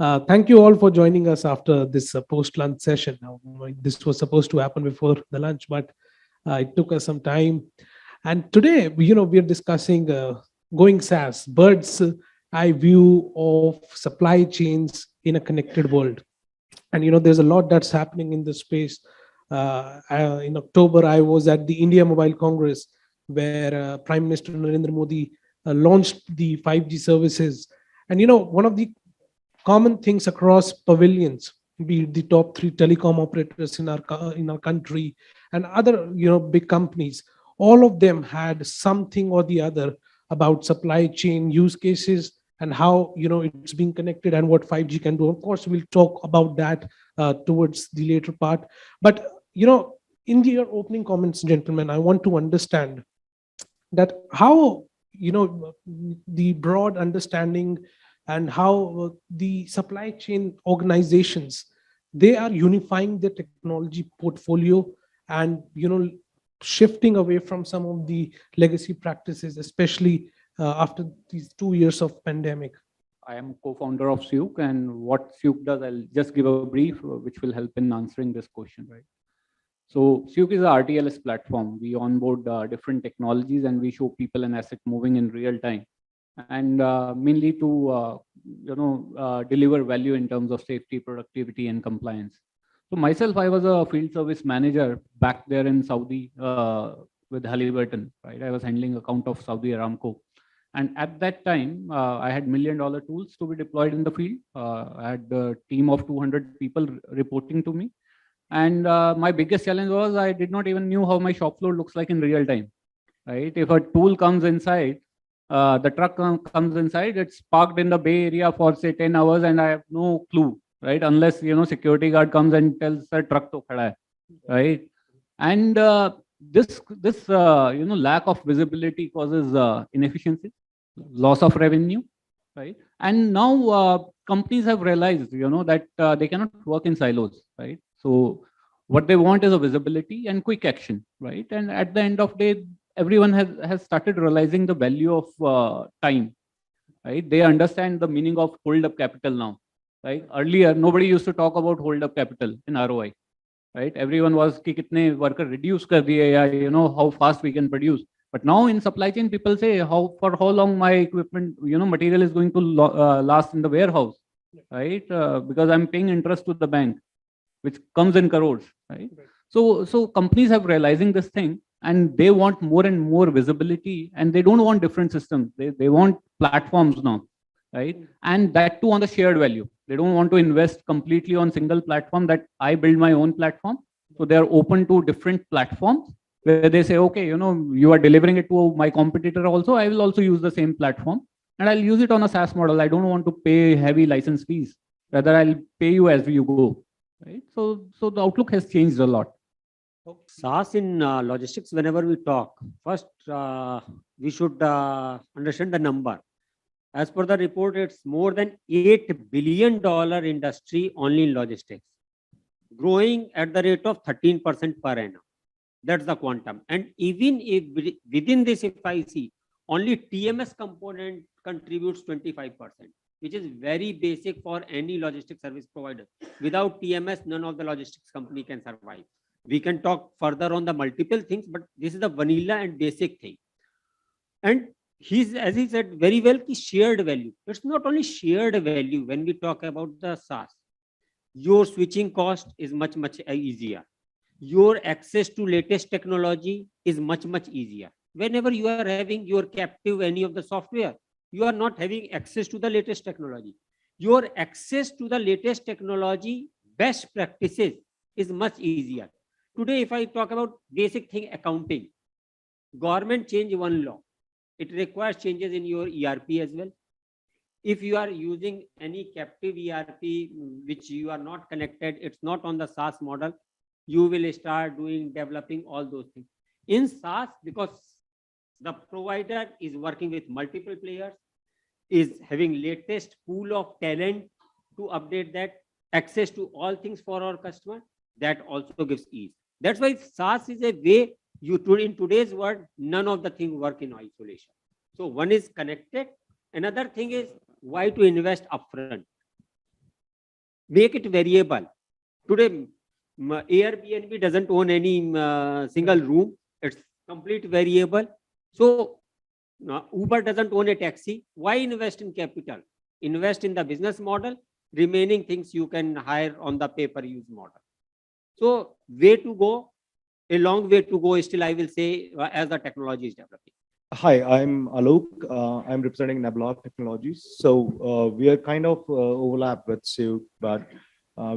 Thank you all for joining us after this post-lunch session. Now, this was supposed to happen before the lunch, but it took us some time. And today, we're discussing going SaaS, bird's eye view of supply chains in a connected world. And there's a lot that's happening in this space. In October, I was at the India Mobile Congress, where Prime Minister Narendra Modi launched the 5G services. And one of the common things across pavilions, be it the top three telecom operators in our country and other big companies, all of them had something or the other about supply chain use cases and how it's being connected and what 5G can do. Of course, we'll talk about that towards the later part. But in your opening comments, gentlemen, I want to understand that how the broad understanding and how the supply chain organizations, they are unifying their technology portfolio and shifting away from some of the legacy practices, especially after these 2 years of pandemic. I am co-founder of Syook, and what Syook does, I'll just give a brief which will help in answering this question, right? So Syook is a RTLS platform. We onboard different technologies and we show people an asset moving in real time, and mainly to deliver value in terms of safety, productivity, and compliance. So myself, I was a field service manager back there in Saudi with Halliburton, right? I was handling account of Saudi Aramco. And at that time, I had $1 million tools to be deployed in the field. I had a team of 200 people reporting to me. And my biggest challenge was I did not even knew how my shop floor looks like in real time, right? If a tool comes inside, the truck comes inside, it's parked in the Bay Area for say 10 hours and I have no clue, right? Unless, security guard comes and tells the truck to khada hai, right? And this lack of visibility causes inefficiency, loss of revenue, right? And now companies have realized, that they cannot work in silos, right? So what they want is a visibility and quick action, right? And at the end of the day, everyone has started realizing the value of time, right? They understand the meaning of hold up capital now, right? Earlier, nobody used to talk about hold up capital in ROI, right? Everyone was ki kitne worker reduce kar diye, ya, how fast we can produce. But now in supply chain, people say for how long my equipment, material is going to last in the warehouse, right? Because I'm paying interest to the bank, which comes in crores, right? So companies have realizing this thing and they want more and more visibility, and they don't want different systems. They want platforms now, right? And that too on the shared value. They don't want to invest completely on single platform that I build my own platform. So they are open to different platforms where they say, okay, you are delivering it to my competitor also. I will also use the same platform and I'll use it on a SaaS model. I don't want to pay heavy license fees. Rather, I'll pay you as you go, right? So the outlook has changed a lot. SaaS in logistics, whenever we talk, first we should understand the number. As per the report, it's more than $8 billion industry only in logistics, growing at the rate of 13% per annum. That's the quantum. And even if within this, if I see, only TMS component contributes 25%, which is very basic for any logistics service provider. Without TMS, none of the logistics company can survive. We can talk further on the multiple things, but this is the vanilla and basic thing. And as he said very well, shared value. It's not only shared value when we talk about the SaaS. Your switching cost is much easier. Your access to latest technology is much easier. Whenever you are having your captive any of the software, you are not having access to the latest technology. Your access to the latest technology, best practices is much easier. Today, if I talk about basic thing, accounting, government change one law. It requires changes in your ERP as well. If you are using any captive ERP, which you are not connected, it's not on the SaaS model, you will start developing all those things. In SaaS, because the provider is working with multiple players, is having latest pool of talent to update that, access to all things for our customer, that also gives ease. That's why SaaS is a way in today's world, none of the things work in isolation. So one is connected. Another thing is why to invest upfront. make it variable. Today, Airbnb doesn't own any single room. It's complete variable. So Uber doesn't own a taxi. Why invest in capital? Invest in the business model. Remaining things you can hire on the pay-per-use model. So way to go, a long way to go still, I will say, as the technology is developing. Hi, I'm Alok. I'm representing Nablog Technologies. So we are kind of overlap with Syook, but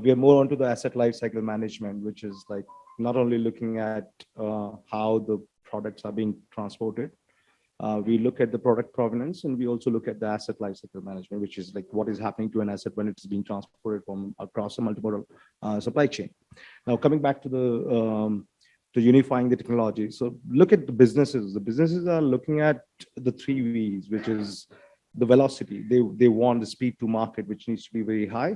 we are more onto the asset lifecycle management, which is like not only looking at how the products are being transported. We look at the product provenance, and we also look at the asset lifecycle management, which is like what is happening to an asset when it's being transported from across a multiple supply chain. Now, coming back to the to unifying the technology. So look at the businesses. The businesses are looking at the 3 V's, which is the velocity. They want the speed to market, which needs to be very high,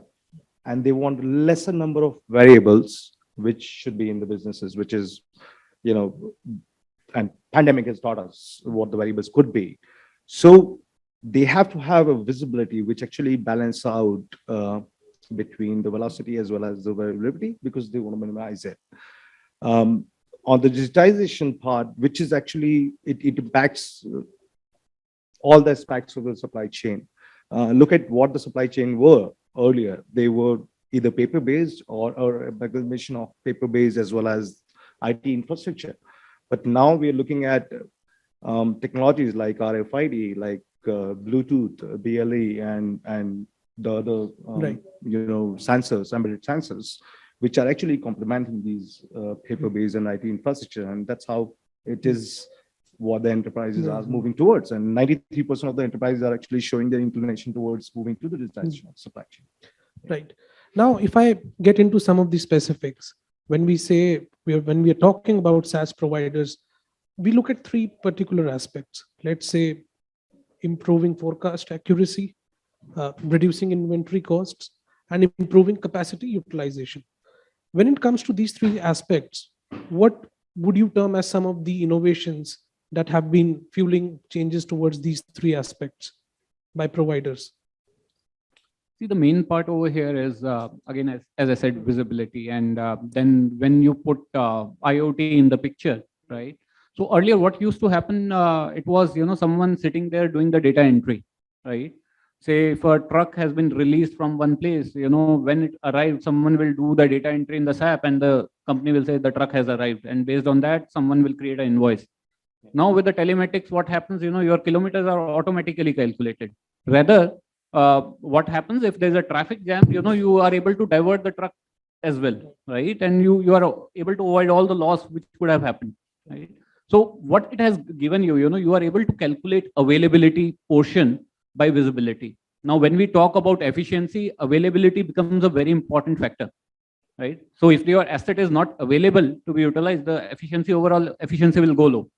and they want lesser number of variables, which should be in the businesses, which is, you know, and pandemic has taught us what the variables could be. So they have to have a visibility which actually balance out between the velocity as well as the variability, because they want to minimize it. On the digitization part, which is actually, it impacts all the aspects of the supply chain. Look at what the supply chain were earlier. They were either paper-based or a combination of paper-based as well as IT infrastructure. But now we are looking at technologies like RFID, like Bluetooth, BLE, and the other Right. sensors, embedded sensors, which are actually complementing these paper-based and IT infrastructure, and that's how it is what the enterprises are moving towards. And 93% of the enterprises are actually showing their inclination towards moving to the digitization of supply chain. Right. Now, if I get into some of the specifics, when we are talking about SaaS providers, we look at 3 particular aspects. Let's say improving forecast accuracy, reducing inventory costs, and improving capacity utilization. When it comes to these 3 aspects, what would you term as some of the innovations that have been fueling changes towards these 3 aspects by providers? See, the main part over here is, again, as I said, visibility. And then when you put IoT in the picture, right? So earlier, what used to happen, it was, someone sitting there doing the data entry, right? Say if a truck has been released from one place, when it arrives, someone will do the data entry in the SAP and the company will say the truck has arrived. And based on that, someone will create an invoice. Now with the telematics, what happens, your kilometers are automatically calculated. Rather, what happens if there's a traffic jam, you are able to divert the truck as well, right? And you are able to avoid all the loss which could have happened, right? So what it has given you, you are able to calculate availability portion by visibility. Now, when we talk about efficiency, availability becomes a very important factor, right? So if your asset is not available to be utilized, the overall efficiency will go low,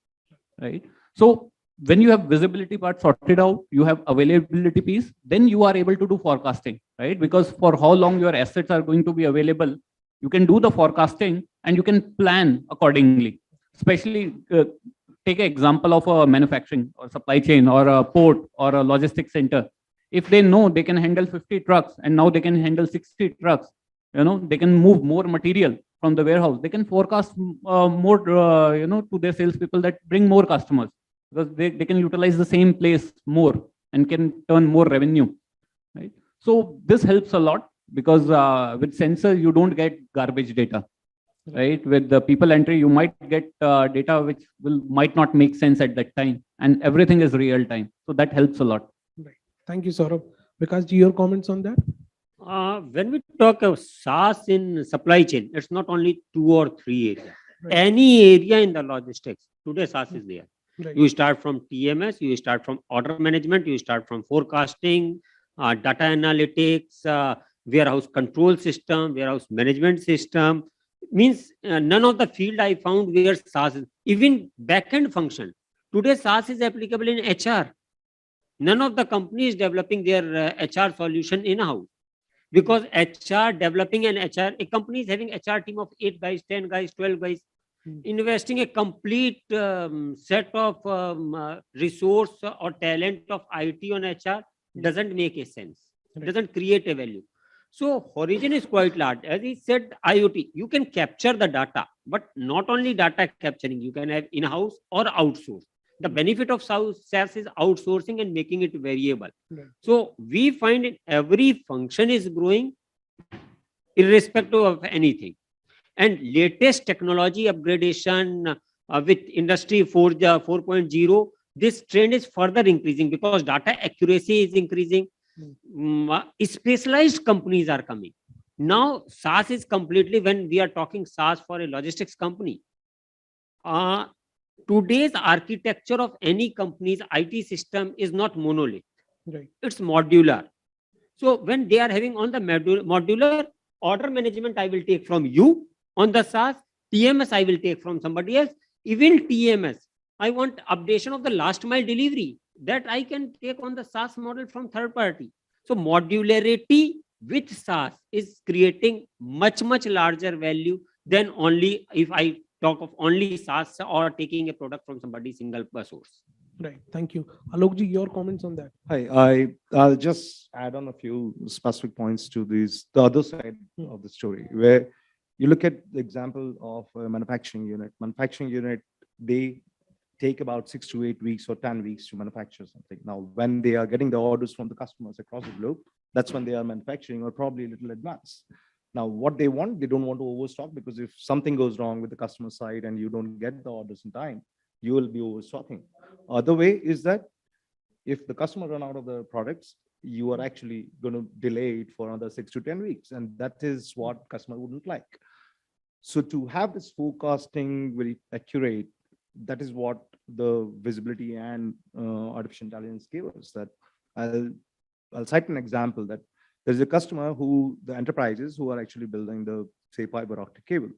right? So when you have visibility part sorted out, you have availability piece, then you are able to do forecasting, right? Because for how long your assets are going to be available, you can do the forecasting and you can plan accordingly. Especially take an example of a manufacturing or supply chain or a port or a logistics center. If they know they can handle 50 trucks and now they can handle 60 trucks, they can move more material from the warehouse. They can forecast more, to their salespeople that bring more customers, because they can utilize the same place more and can turn more revenue, right? So this helps a lot, because with sensors, you don't get garbage data, right? With the people entry, you might get data which might not make sense at that time, and everything is real time. So that helps a lot. Right. Thank you, Saurabh. Vikash, your comments on that? When we talk of SaaS in supply chain, it's not only 2 or 3 areas. Right. Any area in the logistics, today SaaS is there. Right. You start from TMS, you start from order management, you start from forecasting, data analytics, warehouse control system, warehouse management system. Means none of the field I found where SaaS is, even backend function. Today SaaS is applicable in HR. None of the companies developing their HR solution in-house, because HR developing an HR, a company is having HR team of 8 guys, 10 guys, 12 guys, investing a complete set of resource or talent of IT on HR doesn't make a sense. It doesn't create a value. So horizon is quite large. As he said, IoT, you can capture the data, but not only data capturing, you can have in-house or outsource. The benefit of SaaS is outsourcing and making it variable. Right. So we find in every function is growing irrespective of anything. And latest technology upgradation with industry 4.0, this trend is further increasing because data accuracy is increasing. Specialized companies are coming. Now, SaaS is completely, when we are talking SaaS for a logistics company, today's architecture of any company's IT system is not monolith. Right. It's modular. So when they are having on the modular, order management, I will take from you on the SaaS, TMS, I will take from somebody else, even TMS. I want updation of the last mile delivery that I can take on the SaaS model from third party. So modularity with SaaS is creating much, much larger value than only if I talk of only SaaS or taking a product from somebody single source. Right. Thank you. Alokji, your comments on that? Hi, I'll just add on a few specific points to the other side of the story, where you look at the example of a manufacturing unit. Manufacturing unit, they take about 6 to 8 weeks or 10 weeks to manufacture something. Now, when they are getting the orders from the customers across the globe, that's when they are manufacturing, or probably a little advanced. Now, what they don't want to overstock, because if something goes wrong with the customer side and you don't get the orders in time, you will be overstocking. Other way is that if the customer run out of the products, you are actually going to delay it for another 6 to 10 weeks. And that is what customer wouldn't like. So to have this forecasting very accurate, that is what the visibility and artificial intelligence gave us. That I'll cite an example that there's a customer the enterprises who are actually building the, say, fiber optic cable.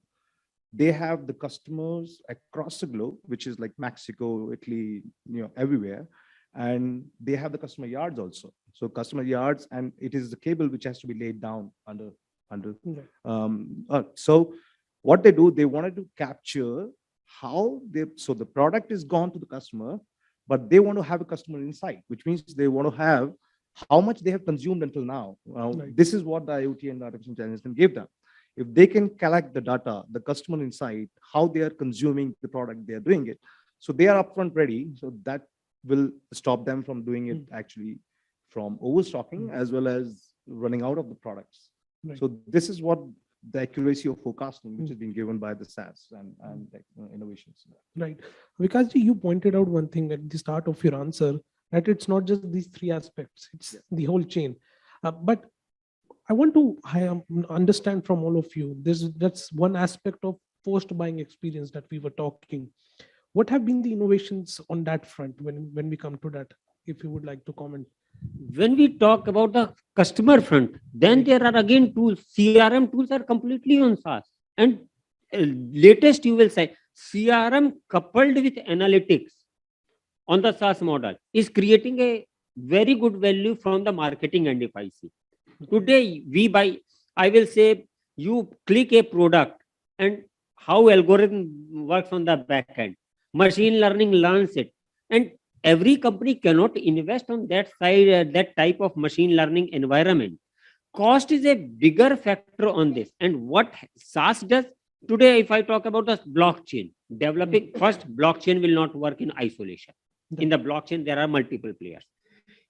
They have the customers across the globe, which is like Mexico, Italy, everywhere. And they have the customer yards also. So customer yards, and it is the cable which has to be laid down under. So what they do, they wanted to capture so the product is gone to the customer, but they want to have a customer insight, which means they want to have how much they have consumed until now. Right. This is what the IoT and artificial intelligence can give them. If they can collect the data, the customer insight, how they are consuming the product, they are doing it. So they are upfront ready. So that will stop them from doing it actually from overstocking as well as running out of the products. Right. So this is what the accuracy of forecasting, which has been given by the SaaS and innovations. Right. Vikash ji, you pointed out one thing at the start of your answer, that it's not just these three aspects, it's the whole chain. But I want to understand from all of you, that's one aspect of post-buying experience that we were talking. What have been the innovations on that front when we come to that, if you would like to comment? When we talk about the customer front, then there are again tools. CRM tools are completely on SaaS. And latest you will say, CRM coupled with analytics on the SaaS model is creating a very good value from the marketing and if I see. Today, I will say, you click a product and how algorithm works on the back end. Machine learning learns it. And every company cannot invest on that side, that type of machine learning environment. Cost is a bigger factor on this. And what SaaS does today, if I talk about the blockchain, developing first, blockchain will not work in isolation. In the blockchain, there are multiple players.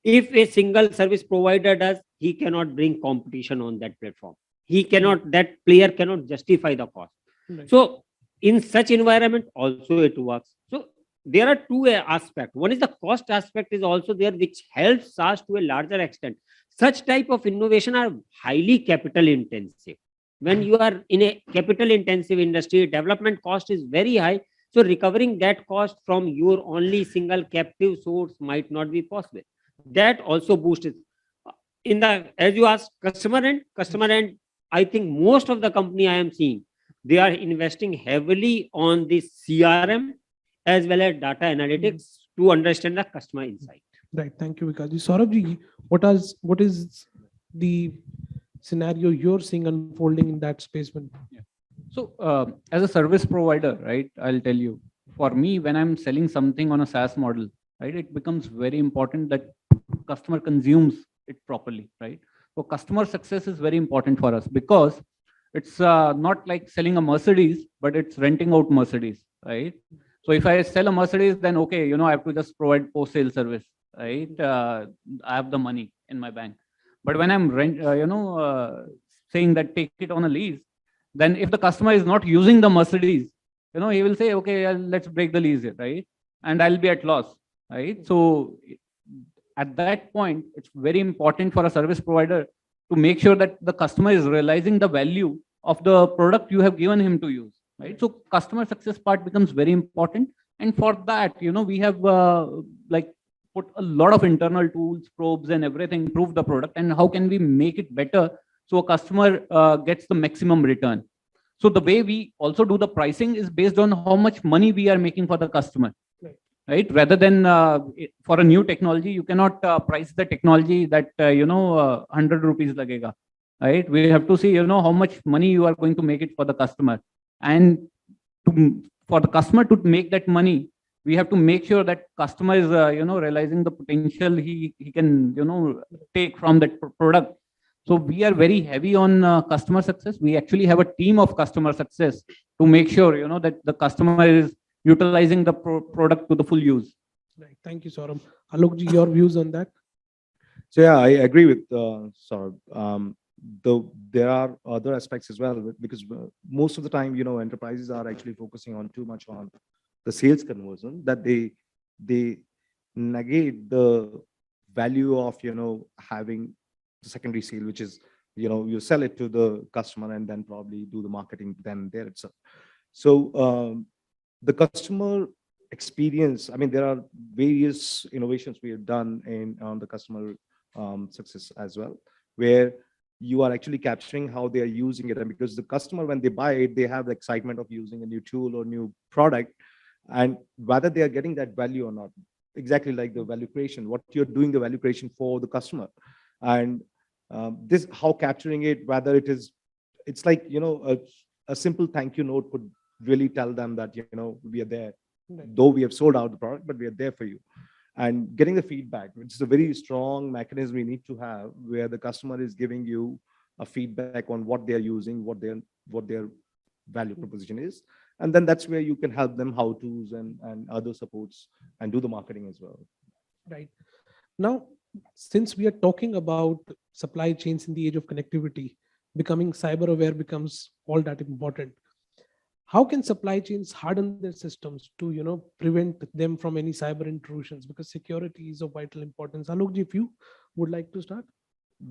If a single service provider does, he cannot bring competition on that platform. That player cannot justify the cost. Right. So in such environment, also it works. So there are two aspects. One is the cost aspect is also there, which helps SaaS to a larger extent. Such type of innovation are highly capital intensive. When you are in a capital intensive industry, development cost is very high. So recovering that cost from your only single captive source might not be possible. That also boosts it. As you asked, customer end, I think most of the company I am seeing, they are investing heavily on this CRM as well as data analytics to understand the customer insight. Right. Thank you, Vikash ji. Saurabh ji, what is the scenario you're seeing unfolding in that space? So as a service provider, right, I'll tell you, for me, when I'm selling something on a SaaS model, right, it becomes very important that customer consumes it properly, right? So customer success is very important for us because it's not like selling a Mercedes, but it's renting out Mercedes, right? So if I sell a Mercedes, then okay, I have to just provide post-sale service, right? I have the money in my bank. But when I'm saying that take it on a lease, then if the customer is not using the Mercedes, he will say, okay, let's break the lease, right? And I'll be at loss, right? So at that point, it's very important for a service provider to make sure that the customer is realizing the value of the product you have given him to use, right? So customer success part becomes very important. And for that, we have put a lot of internal tools, probes and everything, improve the product. And how can we make it better so a customer gets the maximum return? So the way we also do the pricing is based on how much money we are making for the customer, right? Rather than for a new technology, you cannot price the technology that 100 rupees lagega, right? We have to see how much money you are going to make it for the customer, and for the customer to make that money, we have to make sure that customer is realizing the potential he can take from that product. So we are very heavy on customer success. We actually have a team of customer success to make sure that the customer is utilizing the product to the full use. Right. Thank you, Saurabh. Alokji, your views on that? So yeah, I agree with Saurabh. Though there are other aspects as well, because most of the time, enterprises are actually focusing on too much on the sales conversion, that they negate the value of having the secondary sale, which is you sell it to the customer and then probably do the marketing then there itself. So the customer experience, I mean, there are various innovations we have done on the customer success as well, where you are actually capturing how they are using it. And because the customer, when they buy it, they have the excitement of using a new tool or new product, and whether they are getting that value or not, exactly like the value creation, what you're doing the value creation for the customer. And this, how capturing it, whether it's like, a simple thank you note could really tell them that, we are there, though we have sold out the product, but we are there for you. And getting the feedback, which is a very strong mechanism we need to have, where the customer is giving you a feedback on what they're using, what their value proposition is. And then that's where you can help them how-tos and other supports and do the marketing as well. Right. Now, since we are talking about supply chains in the age of connectivity, becoming cyber aware becomes all that important. How can supply chains harden their systems to prevent them from any cyber intrusions? Because security is of vital importance. Alokji, if you would like to start.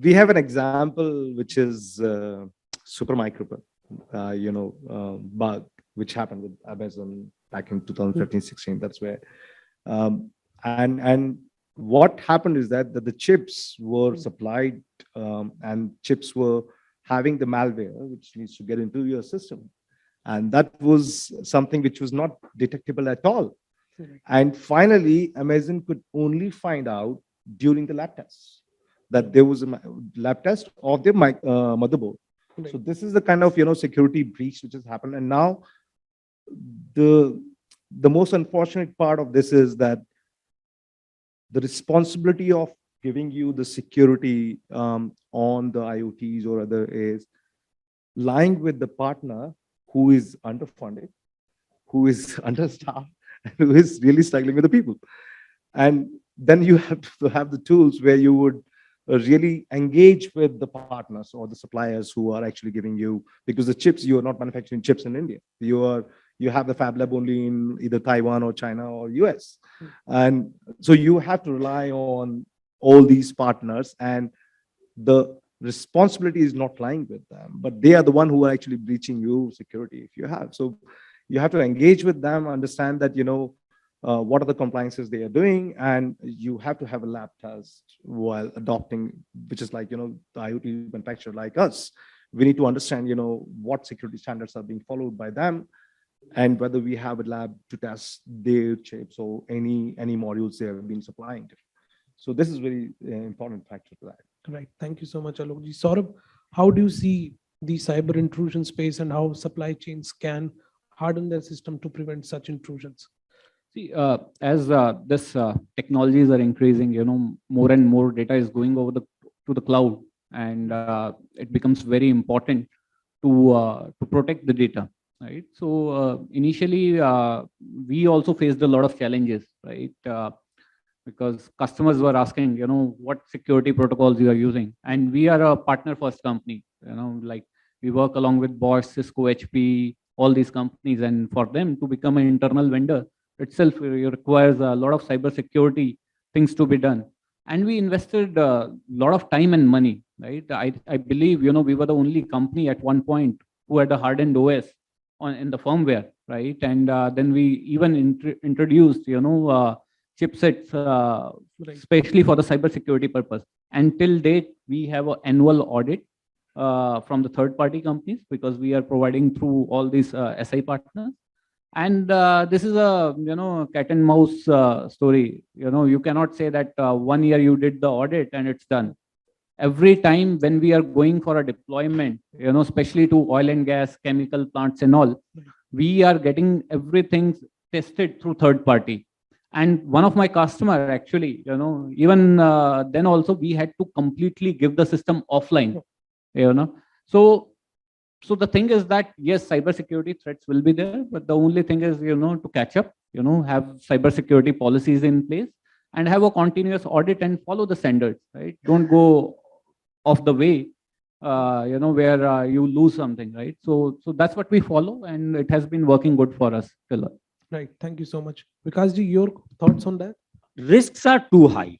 We have an example which is Supermicro, bug which happened with Amazon back in 2015-16. That's where and what happened is that the chips were supplied and chips were having the malware which needs to get into your system. And that was something which was not detectable at all. And finally, Amazon could only find out during the lab tests that there was a lab test of their motherboard. So this is the kind of security breach which has happened. And now the most unfortunate part of this is that the responsibility of giving you the security on the IoTs or other is lying with the partner who is underfunded, who is understaffed, and who is really struggling with the people. And then you have to have the tools where you would really engage with the partners or the suppliers who are actually giving you, because the chips, you are not manufacturing chips in India. You have the fab lab only in either Taiwan or China or US. And so you have to rely on all these partners, and the responsibility is not lying with them, but they are the one who are actually breaching you security if you have. So you have to engage with them, understand that, what are the compliances they are doing, and you have to have a lab test while adopting, which is like, the IoT manufacturer like us. We need to understand, what security standards are being followed by them, and whether we have a lab to test their chips or any modules they have been supplying to. So this is very important factor to that. Right. Thank you so much, Alokji. Saurabh, how do you see the cyber intrusion space and how supply chains can harden their system to prevent such intrusions? See, as this technologies are increasing, more and more data is going over to the cloud, and it becomes very important to protect the data, right? So initially, we also faced a lot of challenges, right? Because customers were asking, what security protocols you are using, and we are a partner first company, like we work along with Bosch, Cisco, HP, all these companies, and for them to become an internal vendor itself requires a lot of cyber security things to be done, and we invested a lot of time and money, right? I believe, we were the only company at one point who had a hardened OS in the firmware, right? And then we even introduced, chipsets, especially for the cybersecurity purpose. Until date, we have an annual audit from the third-party companies because we are providing through all these SI partners. And this is a cat and mouse story. You cannot say that 1 year you did the audit and it's done. Every time when we are going for a deployment, especially to oil and gas, chemical plants and all, we are getting everything tested through third party. And one of my customer actually, even then also we had to completely give the system offline, So the thing is that, yes, cybersecurity threats will be there, but the only thing is, to catch up, have cybersecurity policies in place and have a continuous audit and follow the standards, right? Don't go off the way, where you lose something, right? So that's what we follow, and it has been working good for us till. Right. Thank you so much. Vikash ji, your thoughts on that? Risks are too high.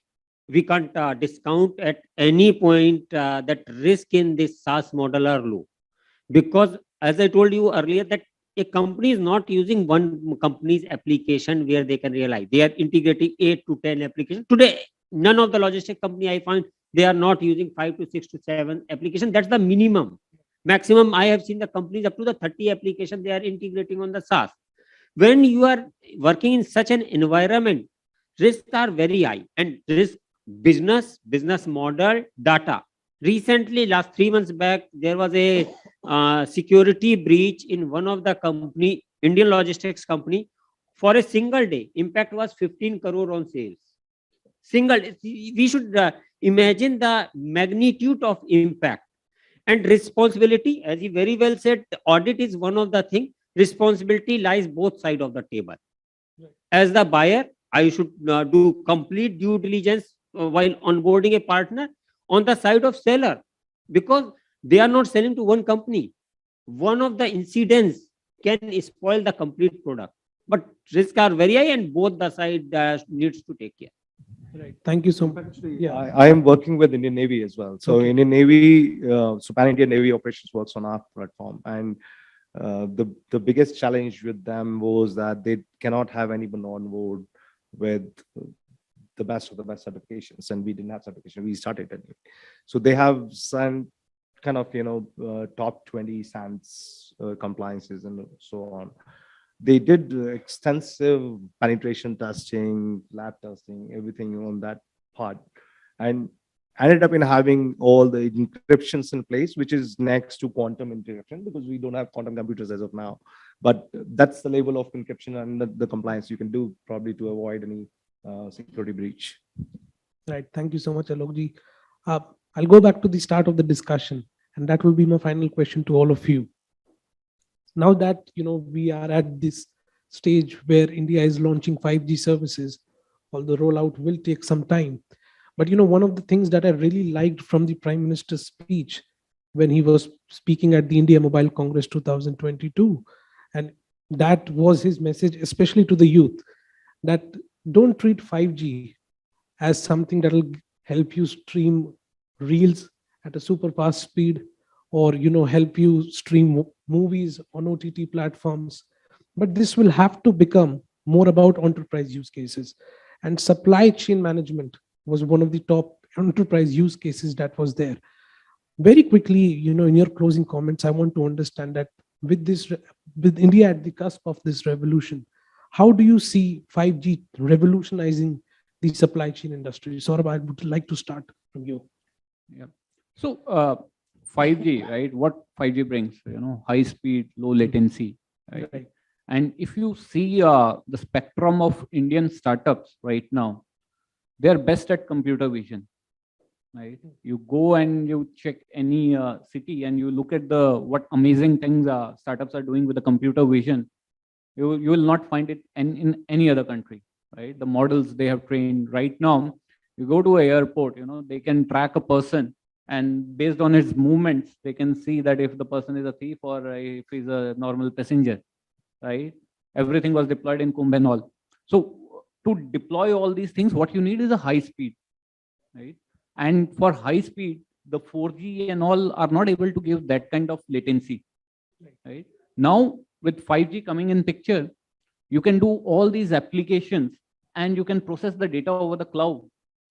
We can't discount at any point that risk in this SaaS model are low. Because as I told you earlier, that a company is not using one company's application where they can realize. They are integrating 8 to 10 applications. Today, none of the logistic company I find, they are not using 5 to 6 to 7 applications. That's the minimum. Maximum, I have seen the companies up to the 30 applications they are integrating on the SaaS. When you are working in such an environment, risks are very high, and risk business model, data. Recently, last 3 months back, there was a security breach in one of the company, Indian logistics company. For a single day, impact was 15 crore on sales. We should imagine the magnitude of impact. And responsibility, as you very well said, the audit is one of the things. Responsibility lies both sides of the table. As the buyer, I should do complete due diligence while onboarding a partner. On the side of seller, because they are not selling to one company, one of the incidents can spoil the complete product. But risks are very high, and both the side needs to take care. Right. Thank you so much. Actually, Yeah. I am working with Indian Navy as well. So Okay. Indian Navy, so Pan India Navy Operations works on our platform, and the biggest challenge with them was that they cannot have anyone on board with the best of the best certifications, and we didn't have certification. We started anyway. So they have some kind of top 20 SANS compliances and so on. They did extensive penetration testing, lab testing, everything on that part, and ended up in having all the encryptions in place, which is next to quantum encryption, because we don't have quantum computers as of now. But that's the level of encryption and the compliance you can do probably to avoid any security breach. Right. Thank you so much, Alokji. I'll go back to the start of the discussion, and that will be my final question to all of you. Now that we are at this stage where India is launching 5G services, although rollout will take some time. But one of the things that I really liked from the Prime Minister's speech when he was speaking at the India Mobile Congress 2022, and that was his message, especially to the youth, that don't treat 5G as something that will help you stream reels at a super fast speed, or help you stream movies on OTT platforms. But this will have to become more about enterprise use cases, and supply chain management was one of the top enterprise use cases that was there. Very quickly, in your closing comments, I want to understand that with India at the cusp of this revolution, how do you see 5G revolutionizing the supply chain industry? Saurabh, I would like to start from you. Yeah. So 5G, right? What 5G brings, high speed, low latency, right? And if you see the spectrum of Indian startups right now, they are best at computer vision. right? You go and you check any city and you look at what amazing things startups are doing with the computer vision. You will not find it in any other country, right? The models they have trained right now. You go to an airport, they can track a person, and based on his movements, they can see that if the person is a thief or if he's a normal passenger, right? Everything was deployed in Kumbh and all. So to deploy all these things, what you need is a high speed, right? And for high speed, the 4G and all are not able to give that kind of latency, right? Now with 5G coming in picture, you can do all these applications and you can process the data over the cloud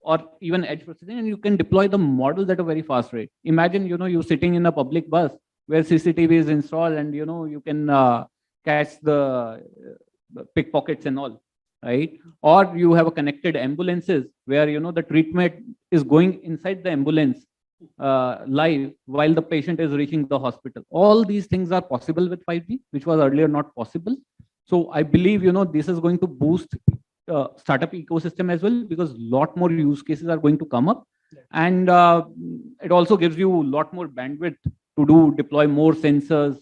or even edge processing, and you can deploy the models at a very fast rate. Imagine, you're sitting in a public bus where CCTV is installed, and you can catch the pickpockets and all, right? Or you have a connected ambulances where the treatment is going inside the ambulance live while the patient is reaching the hospital. All these things are possible with 5G, which was earlier not possible. So I believe this is going to boost startup ecosystem as well, because a lot more use cases are going to come up, and it also gives you a lot more bandwidth to deploy more sensors,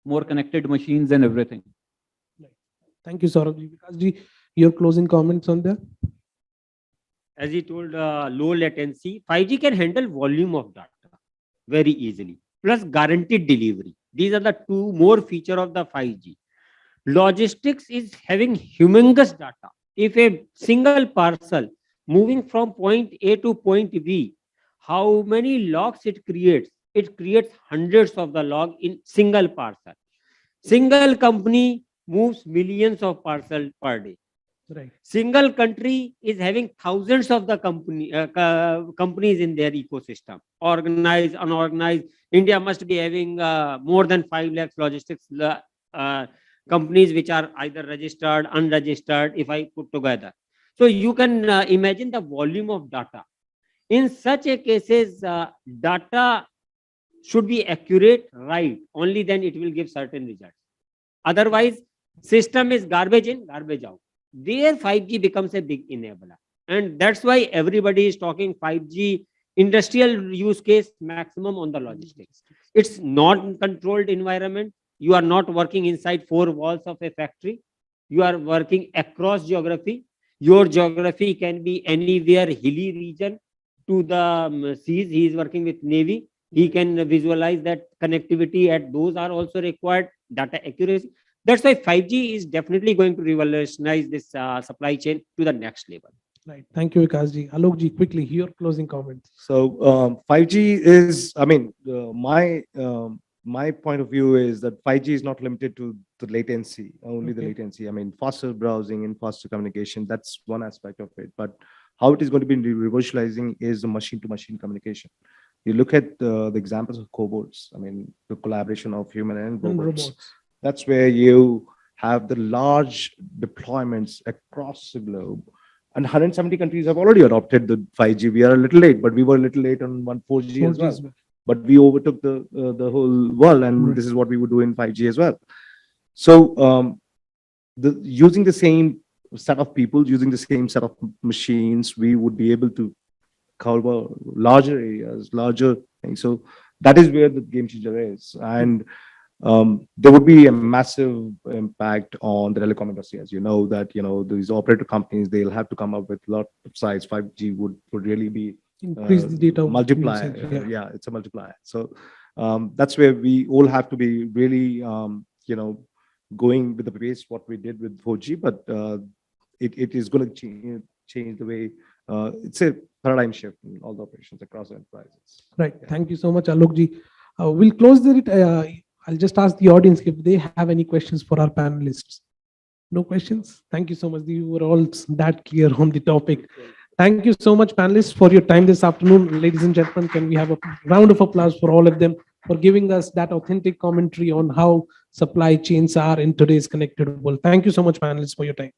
more connected machines, and everything. Thank you, Saurabh. Vikash ji, your closing comments on that? As he told, low latency, 5G can handle volume of data very easily, plus guaranteed delivery. These are the two more feature of the 5G. Logistics is having humongous data. If a single parcel moving from point A to point B, how many logs it creates? It creates hundreds of the log in single parcel. Single company moves millions of parcels per day. Right. Single country is having thousands of the companies in their ecosystem, organized, unorganized. India must be having more than 5 lakhs logistics companies which are either registered, unregistered, if I put together. So you can imagine the volume of data. In such a cases, data should be accurate, right? Only then it will give certain results. Otherwise, system is garbage in, garbage out. There 5G becomes a big enabler. And that's why everybody is talking 5G industrial use case maximum on the logistics. It's not controlled environment. You are not working inside 4 walls of a factory. You are working across geography. Your geography can be anywhere, hilly region to the seas. He is working with Navy. He can visualize that connectivity at those are also required, data accuracy. That's why 5G is definitely going to revolutionize this supply chain to the next level. Right. Thank you, Vikash ji. Alok ji, quickly, your closing comments. So 5G is, I mean, my point of view is that 5G is not limited to the latency, only the latency. I mean, faster browsing and faster communication, that's one aspect of it. But how it is going to be revolutionizing is the machine-to-machine communication. You look at the examples of cobots, I mean, the collaboration of human and robots. That's where you have the large deployments across the globe. And 170 countries have already adopted the 5G. We are a little late, but we were a little late on 4G as well. But we overtook the whole world, and this is what we would do in 5G as well. So using the same set of people, using the same set of machines, we would be able to cover larger areas, larger things. So that is where the game changer is. And there would be a massive impact on the telecom industry, as you know, that these operator companies, they'll have to come up with a lot of size. 5G would really be increase the data multiplier. Yeah, it's a multiplier. So that's where we all have to be really going with the pace what we did with 4G, but it is going to change the way it's a paradigm shift in all the operations across the enterprises. Right. Yeah. Thank you so much, Alok ji. We'll close it. I'll just ask the audience if they have any questions for our panelists. No questions? Thank you so much. You were all that clear on the topic. Thank you so much, panelists, for your time this afternoon. Ladies and gentlemen, can we have a round of applause for all of them for giving us that authentic commentary on how supply chains are in today's connected world. Thank you so much, panelists, for your time.